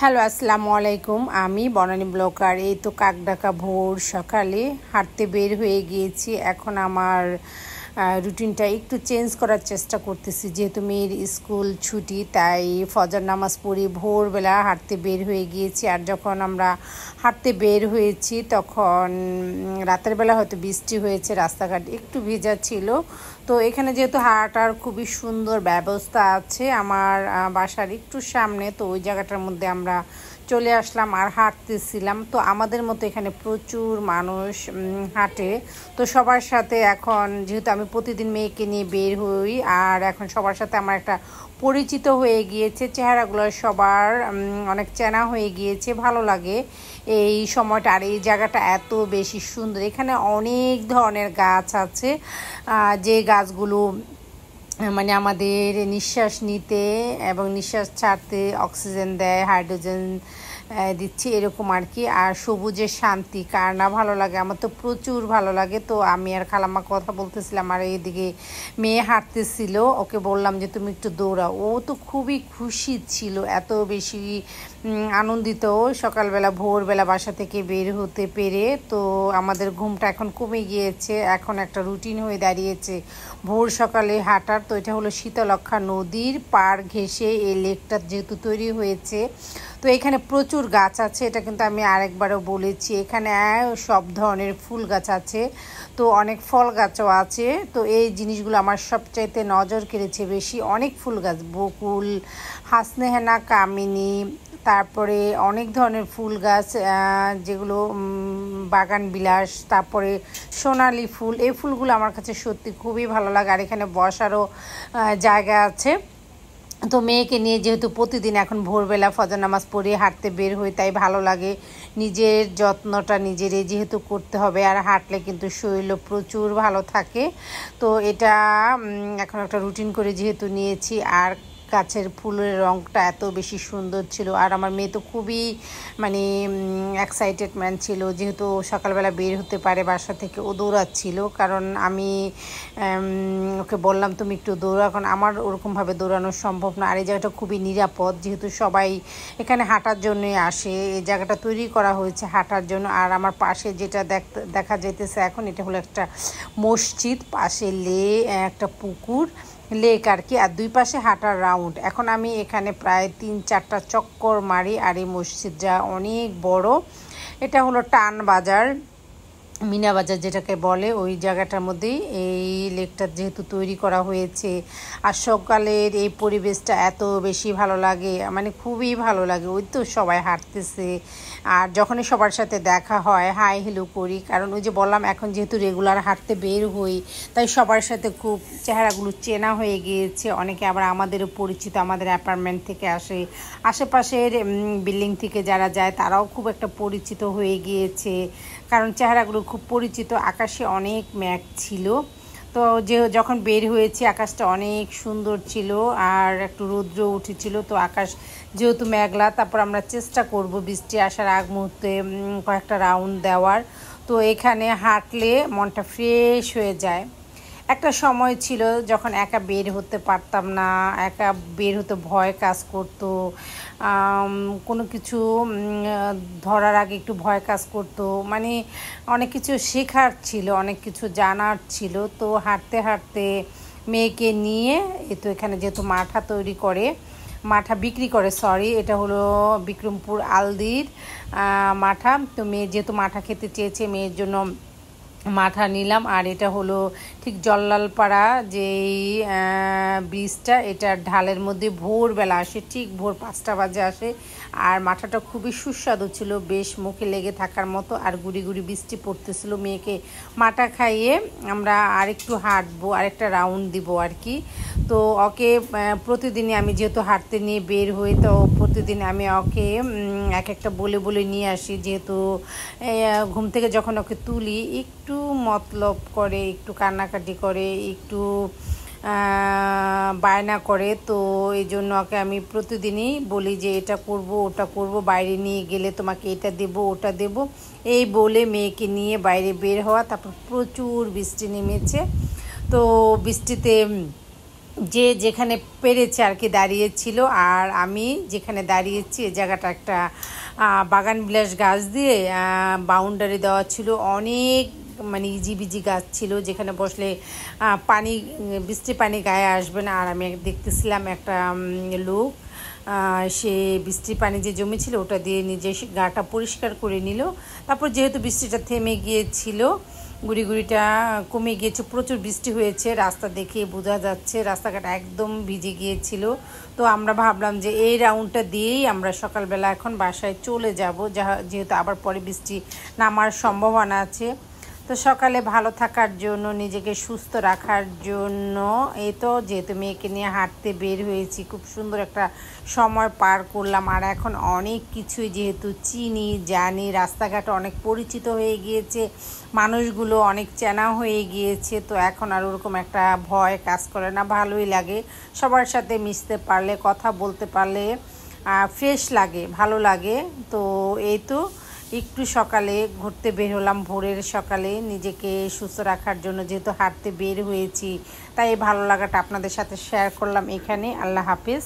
Hello, আসসালামু আলাইকুম। আমি বনানী ব্লগার। এই তো কাকডাকা ভোর সকালে হাঁটতে বের হয়ে গিয়েছি। এখন আমার রুটিনটা একটু চেঞ্জ করার চেষ্টা করতেছি, যেহেতু মেয়ের স্কুল ছুটি, তাই ফজর নামাজ পড়ে ভোরবেলা হাঁটতে বের হয়ে গিয়েছি। আর যখন আমরা হাঁটতে বের হয়েছি তখন রাতের বেলা হয়তো বৃষ্টি হয়েছে, রাস্তাঘাট একটু ভেজা ছিল। তো এখানে যেহেতু হাঁটার খুবই সুন্দর ব্যবস্থা আছে আমার বাসার একটু সামনে, তো ওই জায়গাটার মধ্যে আমরা চলে আসলাম আর হাঁটতেছিলাম। তো আমাদের মতো এখানে প্রচুর মানুষ হাঁটে। তো সবার সাথে এখন যেহেতু আমি প্রতিদিন মেয়েকে নিয়ে বের হই, আর এখন সবার সাথে আমার একটা পরিচিত হয়ে গিয়েছে, চেহারাগুলো সবার অনেক চেনা হয়ে গিয়েছে। ভালো লাগে এই সময়টা। আর এই জায়গাটা এত বেশি সুন্দর, এখানে অনেক ধরনের গাছ আছে, যে গাছগুলো মানে আমাদের নিঃশ্বাস নিতে এবং নিঃশ্বাস ছাড়তে অক্সিজেন দেয়, হাইড্রোজেন দিচ্ছে, এরকম আর কি। আর সবুজের শান্তি কার না ভালো লাগে, আমার তো প্রচুর ভালো লাগে। তো আমি আর খালাম্মা কথা বলতেছিলাম, আর এইদিকে মেয়ে হাঁটতেছিল, ওকে বললাম যে তুমি একটু দৌড়াও। ও তো খুবই খুশি ছিল, এত বেশি আনন্দিত সকালবেলা ভোরবেলা বাসা থেকে বের হতে পেরে। তো আমাদের ঘুমটা এখন কমে গিয়েছে, এখন একটা রুটিন হয়ে দাঁড়িয়েছে ভোর সকালে হাঁটার। তো এটা হলো শীতলক্ষ্যা নদীর পাড় ঘেঁষে এই লেকটা যেহেতু তৈরি হয়েছে, তো এখানে প্রচুর গাছ আছে। এটা কিন্তু আমি আরেকবারও বলেছি, এখানে সব ধরনের ফুল গাছ আছে, তো অনেক ফল গাছও আছে। তো এই জিনিসগুলো আমার সবচাইতে নজর কেড়েছে বেশি। অনেক ফুল গাছ, বকুল, হাসনেহেনা, কামিনী, তারপরে অনেক ধরনের ফুল গাছ, যেগুলো বাগান বিলাস, তারপরে সোনালি ফুল। এই ফুলগুলো আমার কাছে সত্যি খুবই ভালো লাগে। আর এখানে বসারও জায়গা আছে। তো মেয়েকে নিয়ে যেহেতু প্রতিদিন এখন ভোরবেলা ফজর নামাজ পড়ে হাঁটতে বের হই, তাই ভালো লাগে। নিজের যত্নটা নিজেরই যেহেতু করতে হবে, আর হাঁটলে কিন্তু শরীরও প্রচুর ভালো থাকে। তো এটা এখন একটা রুটিন করে যেহেতু নিয়েছি। আর গাছের ফুলের রঙটা এত বেশি সুন্দর ছিল, আর আমার মেয়ে তো খুবই মানে এক্সাইটেডমেন্ট ছিল, যেহেতু সকালবেলা বের হতে পারে বাসা থেকে। ও দৌড়াচ্ছিল, কারণ আমি ওকে বললাম তুমি একটু দৌড়া, কারণ আমার ওরকমভাবে দৌড়ানো সম্ভব না। আর এই জায়গাটা খুবই নিরাপদ, যেহেতু সবাই এখানে হাঁটার জন্যই আসে। এই জায়গাটা তৈরি করা হয়েছে হাঁটার জন্য। আর আমার পাশে যেটা দেখা যাইতেছে এখন, এটা হলো একটা মসজিদ, পাশে একটা পুকুর, লেক আর কি, আর দুই পাশে হাঁটার রাউন্ড। এখন আমি এখানে প্রায় 3-4টা চক্কর মারি। আর এই মসজিদটা অনেক বড়। এটা হলো টান বাজার, মিনা বাজার যেটাকে বলে, ওই জায়গাটার মধ্যেই এই লেকটা যেহেতু তৈরি করা হয়েছে। আর সকালের এই পরিবেশটা এত বেশি ভালো লাগে, মানে খুবই ভালো লাগে। ওই তো সবাই হাঁটতেছে, আর যখনই সবার সাথে দেখা হয় হাই হেলো করি, কারণ ওই যে বললাম এখন যেহেতু রেগুলার হাঁটতে বের হই, তাই সবার সাথে খুব চেহারাগুলো চেনা হয়ে গিয়েছে। অনেকে আবার আমাদেরও পরিচিত, আমাদের অ্যাপার্টমেন্ট থেকে আসে, আশেপাশের বিল্ডিং থেকে যারা যায় তারাও খুব একটা পরিচিত হয়ে গিয়েছে, কারণ চেহারাগুলো খুব পরিচিত। আকাশে অনেক মেঘ ছিল, তো যখন বের হয়েছি আকাশটা অনেক সুন্দর ছিল, আর একটু রৌদ্র উঠেছিল। তো আকাশ যেহেতু মেঘলা, তারপর আমরা চেষ্টা করব বৃষ্টি আসার আগ মুহূর্তে কয়েকটা রাউন্ড দেওয়ার। তো এখানে হাঁটলে মনটা ফ্রেশ হয়ে যায়। একটা সময় ছিল যখন একা বের হতে পারতাম না, একা বের হতে ভয় কাজ করতো, কোনো কিছু ধরার আগে একটু ভয় কাজ করতো, মানে অনেক কিছু শেখার ছিল, অনেক কিছু জানার ছিল। তো হাঁটতে হাঁটতে মেয়েকে নিয়ে, তো এখানে যেহেতু মাঠা তৈরি করে, মাঠা বিক্রি করে, সরি, এটা হলো বিক্রমপুর আলদির মাঠা। তো মেয়ে যেহেতু মাঠা খেতে চেয়েছে, মেয়ের জন্য মাঠা নিলাম। আর এটা হলো ঠিক জল্লালপাড়া যেই ব্রিজটা, এটার ঢালের মধ্যে ভোরবেলা আসে, ঠিক ভোর 5টা বাজে আসে। আর মাঠাটা খুবই সুস্বাদু ছিল, বেশ মুখে লেগে থাকার মতো। আর গুড়ি গুড়ি বৃষ্টি পড়তেছিল। মেয়েকে মাঠা খাইয়ে আমরা আরেকটু হাঁটবো, আরেকটা রাউন্ড দিব আর কি। তো ওকে প্রতিদিনই আমি যেহেতু হাঁটতে নিয়ে বের হই, তো প্রতিদিন আমি ওকে এক একটা বলে বলে নিয়ে আসি, যেহেতু ঘুম থেকে যখন ওকে তুলি একটু মতলব করে, একটু কান্নাকাটি করে, একটু বায়না করে। তো এই জন্য ওকে আমি প্রতিদিনই বলি যে এটা করব, ওটা করব, বাইরে নিয়ে গেলে তোমাকে এটা দেব, ওটা দেব, এই বলে মেয়েকে নিয়ে বাইরে বের হওয়া। তারপর প্রচুর বৃষ্টি নেমেছে, তো বৃষ্টিতে যে যেখানে পেরেছে আর কি দাঁড়িয়েছিল, আর আমি যেখানে দাঁড়িয়েছি এই জায়গাটা একটা বাগান বিলাস গাছ দিয়ে বাউন্ডারি দেওয়া ছিল। অনেক মানে ইজিবিজি গাছ ছিল যেখানে বসলে পানি, বৃষ্টি পানি গায়ে আসবে না। আর আমি দেখতেছিলাম একটা লোক, সে বৃষ্টির পানি যে জমেছিল ওটা দিয়ে নিজে গাটা পরিষ্কার করে নিল। তারপর যেহেতু বৃষ্টিটা থেমে গিয়েছিল, গুড়িটা কমে গিয়েছে, প্রচুর বৃষ্টি হয়েছে, রাস্তা দেখে বোঝা যাচ্ছে রাস্তাঘাট একদম ভিজে গিয়েছিল। তো আমরা ভাবলাম যে এই রাউন্ডটা দিয়েই আমরা সকালবেলা এখন বাসায় চলে যাব, যেহেতু আবার পরে বৃষ্টি নামার সম্ভাবনা আছে। তো সকালে ভালো থাকার জন্য, নিজেকে সুস্থ রাখার জন্য এই তো যেহেতু মেয়েকে নিয়ে হাঁটতে বের হয়েছি, খুব সুন্দর একটা সময় পার করলাম। আর এখন অনেক কিছুই যেহেতু চিনি জানি, রাস্তাঘাট অনেক পরিচিত হয়ে গিয়েছে, মানুষগুলো অনেক চেনা হয়ে গিয়েছে, তো এখন আর ওরকম একটা ভয় কাজ করে না, ভালোই লাগে। সবার সাথে মিশতে পারলে, কথা বলতে পারলে ফ্রেশ লাগে, ভালো লাগে। তো এই তো একটু সকালে ঘুরতে বের হলাম, ভোরের সকালে নিজেকে সুস্থ রাখার জন্য, যেহেতু হাঁটতে বের হয়েছি, তাই ভালো লাগাটা আপনাদের সাথে শেয়ার করলাম এখানে। আল্লাহ হাফেজ।